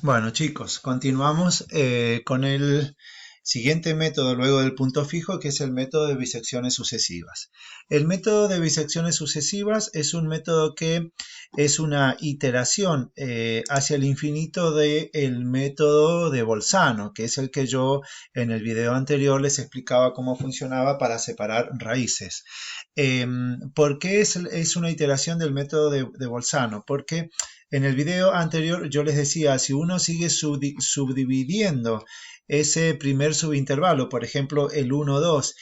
Bueno, chicos, continuamos con el siguiente método luego del punto fijo, que es el método de bisecciones sucesivas. El método de bisecciones sucesivas es un método que es una iteración hacia el infinito del método de Bolzano, que es el que yo en el video anterior les explicaba cómo funcionaba para separar raíces. ¿Por qué es una iteración del método de Bolzano? Porque en el video anterior yo les decía, si uno sigue subdividiendo ese primer subintervalo, por ejemplo el 1, 2,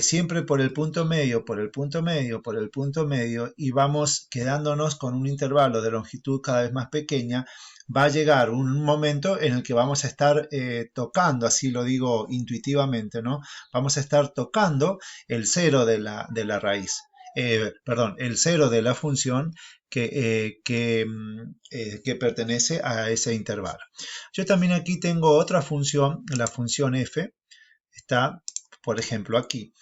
siempre por el punto medio, por el punto medio, por el punto medio, y vamos quedándonos con un intervalo de longitud cada vez más pequeña, va a llegar un momento en el que vamos a estar tocando, así lo digo intuitivamente, ¿no? Vamos a estar tocando el cero de la raíz. Perdón, el cero de la función que pertenece a ese intervalo. Yo también aquí tengo otra función, la función f, está por ejemplo aquí.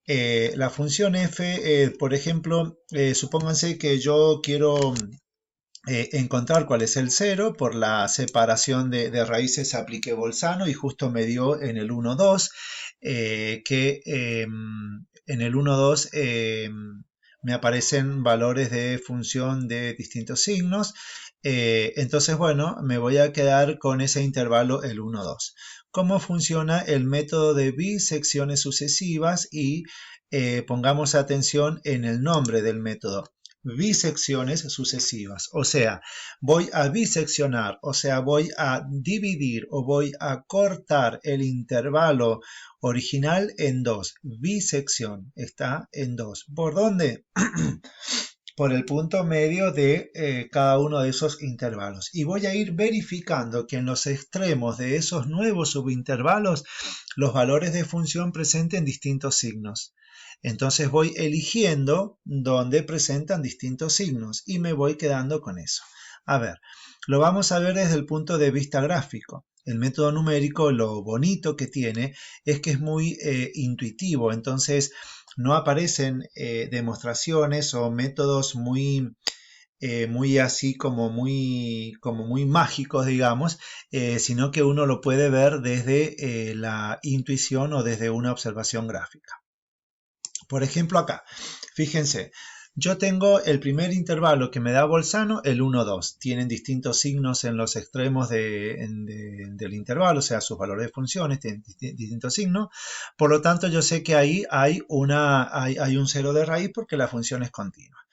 La función f, por ejemplo, supónganse que yo quiero encontrar cuál es el cero, por la separación de raíces apliqué Bolzano y justo me dio en el 1, 2, que en el 1, 2 me aparecen valores de función de distintos signos. Entonces, bueno, me voy a quedar con ese intervalo el 1, 2. ¿Cómo funciona el método de bisecciones sucesivas? Y pongamos atención en el nombre del método. Bisecciones sucesivas, o sea, voy a biseccionar, o sea, voy a dividir o voy a cortar el intervalo original en dos. Bisección está en dos. ¿Por dónde? Por el punto medio de cada uno de esos intervalos. Y voy a ir verificando que en los extremos de esos nuevos subintervalos los valores de función presenten distintos signos. Entonces voy eligiendo donde presentan distintos signos y me voy quedando con eso. A ver, lo vamos a ver desde el punto de vista gráfico. El método numérico, lo bonito que tiene es que es muy intuitivo, entonces no aparecen demostraciones o métodos muy así como muy mágicos, digamos, sino que uno lo puede ver desde la intuición o desde una observación gráfica. Por ejemplo acá, fíjense, yo tengo el primer intervalo que me da Bolzano, el 1, 2. Tienen distintos signos en los extremos del intervalo, o sea, sus valores de funciones tienen distintos signos. Por lo tanto, yo sé que ahí hay un cero de raíz porque la función es continua.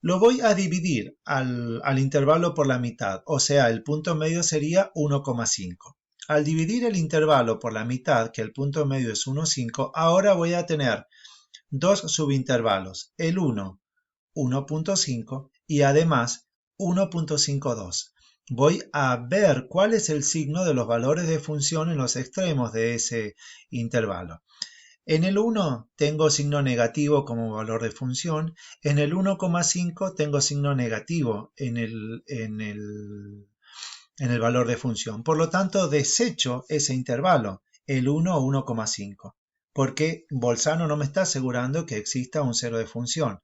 Lo voy a dividir al intervalo por la mitad, o sea, el punto medio sería 1,5. Al dividir el intervalo por la mitad, que el punto medio es 1,5, ahora voy a tener dos subintervalos, el 1, 1,5 y además 1,52. Voy a ver cuál es el signo de los valores de función en los extremos de ese intervalo. En el 1 tengo signo negativo como valor de función, en el 1,5 tengo signo negativo en el valor de función. Por lo tanto, desecho ese intervalo, el 1 o 1,5, porque Bolzano no me está asegurando que exista un cero de función.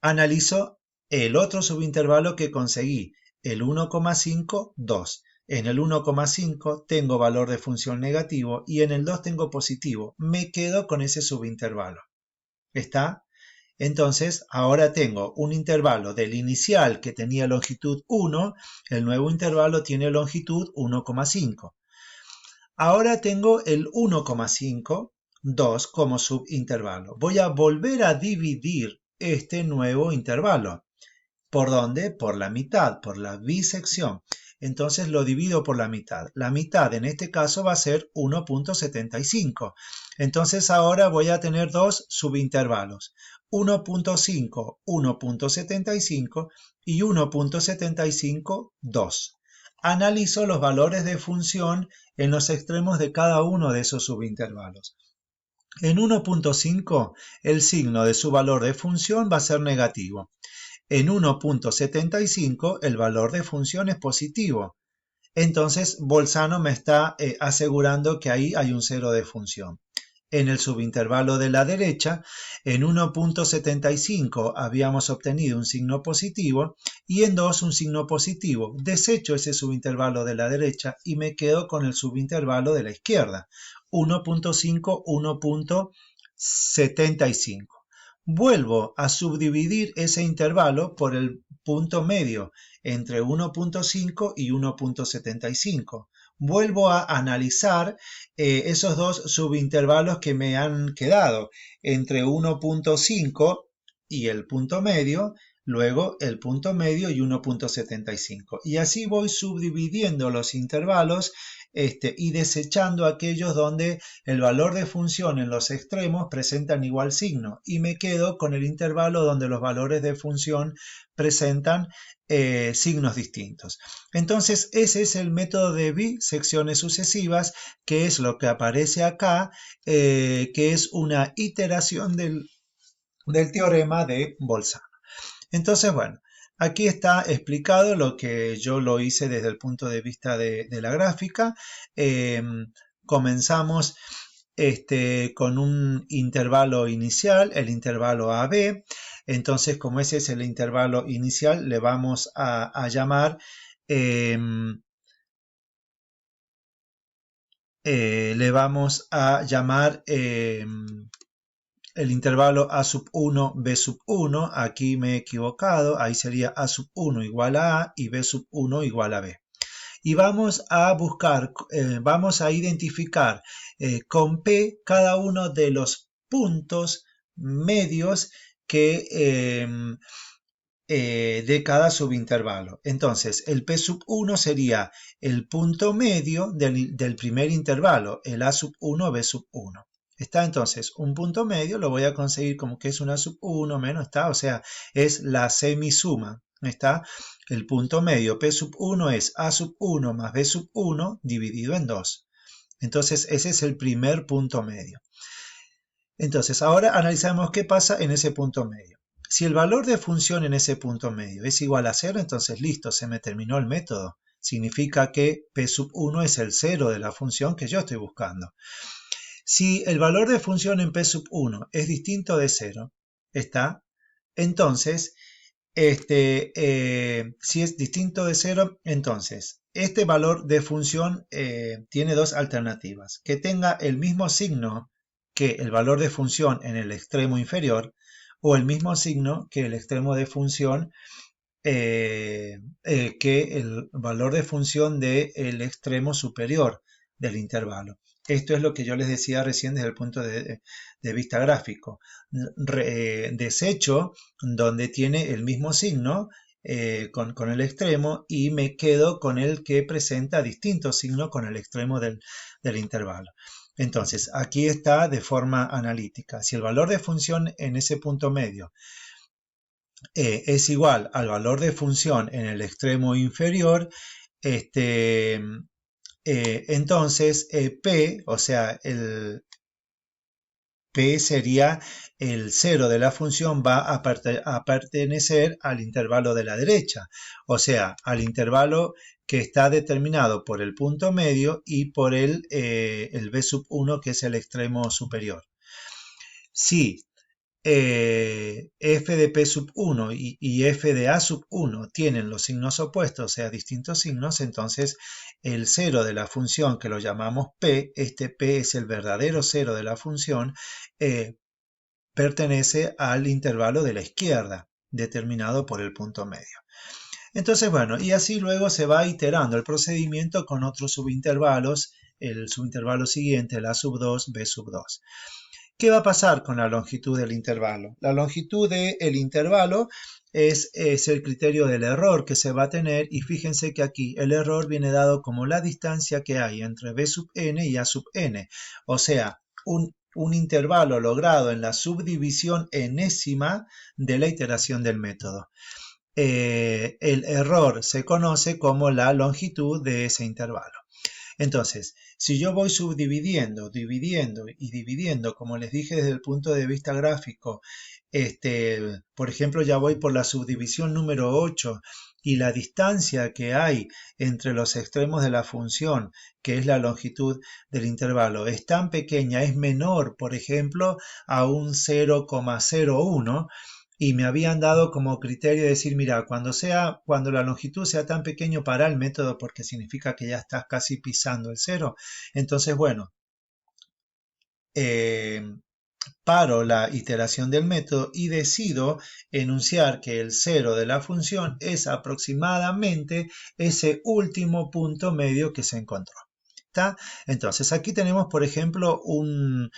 Analizo el otro subintervalo que conseguí, el 1,5, 2. En el 1,5 tengo valor de función negativo y en el 2 tengo positivo. Me quedo con ese subintervalo. ¿Está? Entonces, ahora tengo un intervalo del inicial que tenía longitud 1, el nuevo intervalo tiene longitud 1,5. Ahora tengo el 1,5, 2 como subintervalo. Voy a volver a dividir este nuevo intervalo. ¿Por dónde? Por la mitad, por la bisección. Entonces lo divido por la mitad. La mitad en este caso va a ser 1,75. Entonces ahora voy a tener dos subintervalos. 1,5, 1,75 y 1,75, 2. Analizo los valores de función en los extremos de cada uno de esos subintervalos. En 1,5 el signo de su valor de función va a ser negativo. En 1,75 el valor de función es positivo. Entonces Bolzano me está asegurando que ahí hay un cero de función. en el subintervalo de la derecha, en 1.75 habíamos obtenido un signo positivo y en 2 un signo positivo. Desecho ese subintervalo de la derecha y me quedo con el subintervalo de la izquierda, 1.5, 1.75. Vuelvo a subdividir ese intervalo por el punto medio entre 1.5 y 1.75. Vuelvo a analizar esos dos subintervalos que me han quedado entre 1.5 y el punto medio, luego el punto medio y 1.75. Y así voy subdividiendo los intervalos y desechando aquellos donde el valor de función en los extremos presentan igual signo y me quedo con el intervalo donde los valores de función presentan signos distintos. Entonces ese es el método de bisecciones sucesivas, que es lo que aparece acá, que es una iteración del teorema de Bolzano. Entonces, bueno, aquí está explicado lo que yo lo hice desde el punto de vista de la gráfica. Comenzamos con un intervalo inicial, el intervalo AB. Entonces, como ese es el intervalo inicial, le vamos a llamar el intervalo A sub 1, B sub 1. Aquí me he equivocado, ahí sería A sub 1 igual a A y B sub 1 igual a B. Y vamos a buscar, vamos a identificar con P cada uno de los puntos medios que de cada subintervalo. Entonces, el P sub 1 sería el punto medio del primer intervalo, el A sub 1, B sub 1. Está entonces un punto medio, lo voy a conseguir como que es una sub 1 menos, está, o sea, es la semisuma. Está el punto medio P sub 1 es A sub 1 más B sub 1 dividido en 2. Entonces ese es el primer punto medio. Entonces ahora analizamos qué pasa en ese punto medio. Si el valor de función en ese punto medio es igual a 0, entonces listo, se me terminó el método. Significa que P sub 1 es el 0 de la función que yo estoy buscando. Si el valor de función en P sub 1 es distinto de 0, ¿está? Entonces, si es distinto de 0, entonces este valor de función tiene dos alternativas. Que tenga el mismo signo que el valor de función en el extremo inferior o el mismo signo que el extremo de función que el valor de función del extremo superior del intervalo. Esto es lo que yo les decía recién desde el punto de vista gráfico. Desecho donde tiene el mismo signo con el extremo y me quedo con el que presenta distinto signo con el extremo del intervalo. Entonces, aquí está de forma analítica. Si el valor de función en ese punto medio es igual al valor de función en el extremo inferior, entonces P, o sea, el P sería el 0 de la función, va a pertenecer al intervalo de la derecha, o sea, al intervalo que está determinado por el punto medio y por el B sub 1, que es el extremo superior. Si f de P sub 1 y f de A sub 1 tienen los signos opuestos, o sea, distintos signos, entonces el 0 de la función, que lo llamamos P, este P es el verdadero 0 de la función, pertenece al intervalo de la izquierda, determinado por el punto medio. Entonces, bueno, y así luego se va iterando el procedimiento con otros subintervalos, el subintervalo siguiente, el A sub 2, B sub 2. ¿Qué va a pasar con la longitud del intervalo? La longitud del intervalo es el criterio del error que se va a tener, y fíjense que aquí el error viene dado como la distancia que hay entre B sub n y A sub n, o sea, un intervalo logrado en la subdivisión enésima de la iteración del método. El error se conoce como la longitud de ese intervalo. Entonces, si yo voy subdividiendo, dividiendo y dividiendo, como les dije desde el punto de vista gráfico, por ejemplo, ya voy por la subdivisión número 8 y la distancia que hay entre los extremos de la función, que es la longitud del intervalo, es tan pequeña, es menor, por ejemplo, a un 0,01, y me habían dado como criterio decir, mira, cuando la longitud sea tan pequeño para el método, porque significa que ya estás casi pisando el cero, entonces, bueno, eh, paro la iteración del método y decido enunciar que el cero de la función es aproximadamente ese último punto medio que se encontró. ¿Está? Entonces aquí tenemos, por ejemplo, un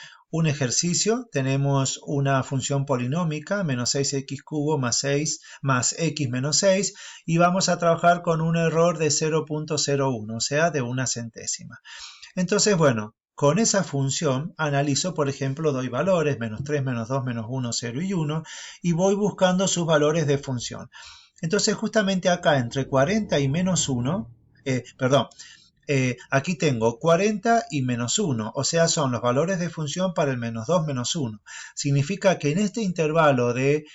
ejercicio. Tenemos una función polinómica, menos 6x cubo más 6 más x menos 6, y vamos a trabajar con un error de 0,01, o sea, de una centésima. Entonces, bueno, con esa función analizo, por ejemplo, doy valores, menos 3, menos 2, menos 1, 0 y 1, y voy buscando sus valores de función. Entonces, justamente acá, entre 40 y menos 1, aquí tengo 40 y menos 1, o sea, son los valores de función para el menos 2, menos 1. Significa que en este intervalo del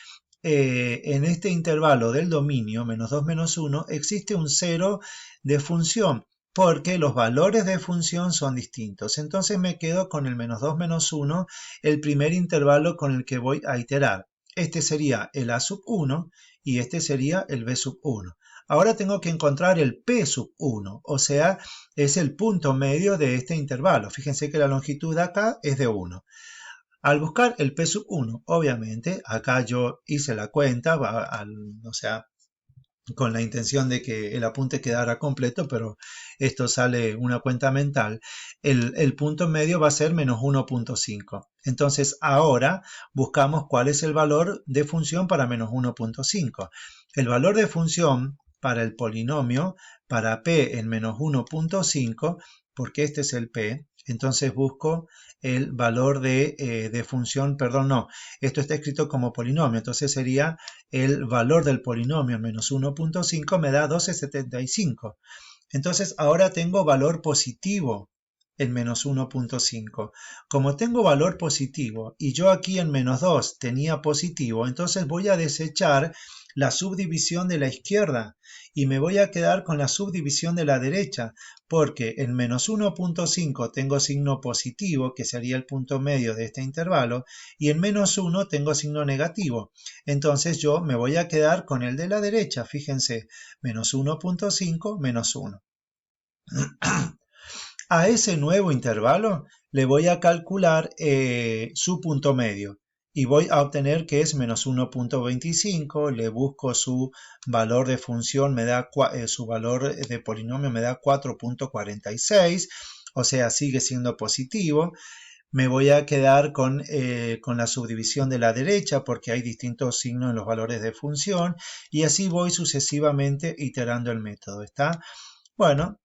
dominio, menos 2, menos 1, existe un 0 de función, porque los valores de función son distintos. Entonces me quedo con el menos 2, menos 1, el primer intervalo con el que voy a iterar. Este sería el a sub 1 y este sería el b sub 1. Ahora tengo que encontrar el p sub 1, o sea, es el punto medio de este intervalo. Fíjense que la longitud de acá es de 1. Al buscar el p sub 1, obviamente, acá yo hice la cuenta, o sea, con la intención de que el apunte quedara completo, pero esto sale una cuenta mental, el punto medio va a ser menos 1,5. Entonces ahora buscamos cuál es el valor de función para menos 1,5. El valor de función para el polinomio, para p en menos 1,5, porque este es el p, entonces busco el valor de función, perdón, no, esto está escrito como polinomio, entonces sería el valor del polinomio menos 1,5 me da 12,75. Entonces ahora tengo valor positivo en menos 1,5. Como tengo valor positivo y yo aquí en menos 2 tenía positivo, entonces voy a desechar la subdivisión de la izquierda y me voy a quedar con la subdivisión de la derecha, porque en menos 1,5 tengo signo positivo, que sería el punto medio de este intervalo, y en menos 1 tengo signo negativo. Entonces yo me voy a quedar con el de la derecha, fíjense, menos 1,5 menos 1. A ese nuevo intervalo le voy a calcular su punto medio y voy a obtener que es menos 1,25, le busco su valor de función, su valor de polinomio me da 4,46, o sea, sigue siendo positivo. Me voy a quedar con la subdivisión de la derecha porque hay distintos signos en los valores de función y así voy sucesivamente iterando el método, ¿está? Bueno,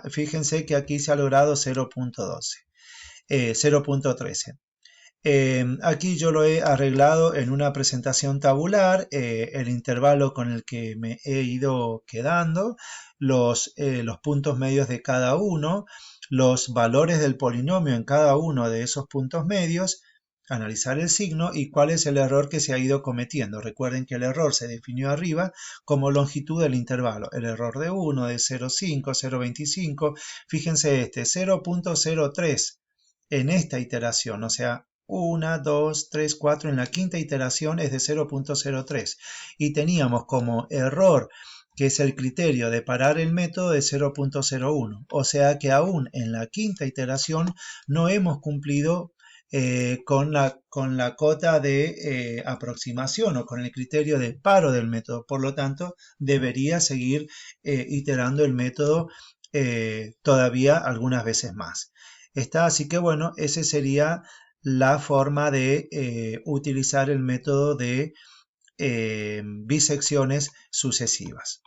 fíjense que aquí se ha logrado 0,13. Aquí yo lo he arreglado en una presentación tabular, el intervalo con el que me he ido quedando, los puntos medios de cada uno, los valores del polinomio en cada uno de esos puntos medios, analizar el signo y cuál es el error que se ha ido cometiendo. Recuerden que el error se definió arriba como longitud del intervalo. El error de 1, de 0,5, 0,25. Fíjense este, 0,03 en esta iteración, o sea, 1, 2, 3, 4, en la quinta iteración es de 0,03. Y teníamos como error, que es el criterio de parar el método, de 0,01. O sea que aún en la quinta iteración no hemos cumplido con la cota de aproximación o con el criterio de paro del método. Por lo tanto, debería seguir iterando el método todavía algunas veces más. Así que bueno, esa sería la forma de utilizar el método de bisecciones sucesivas.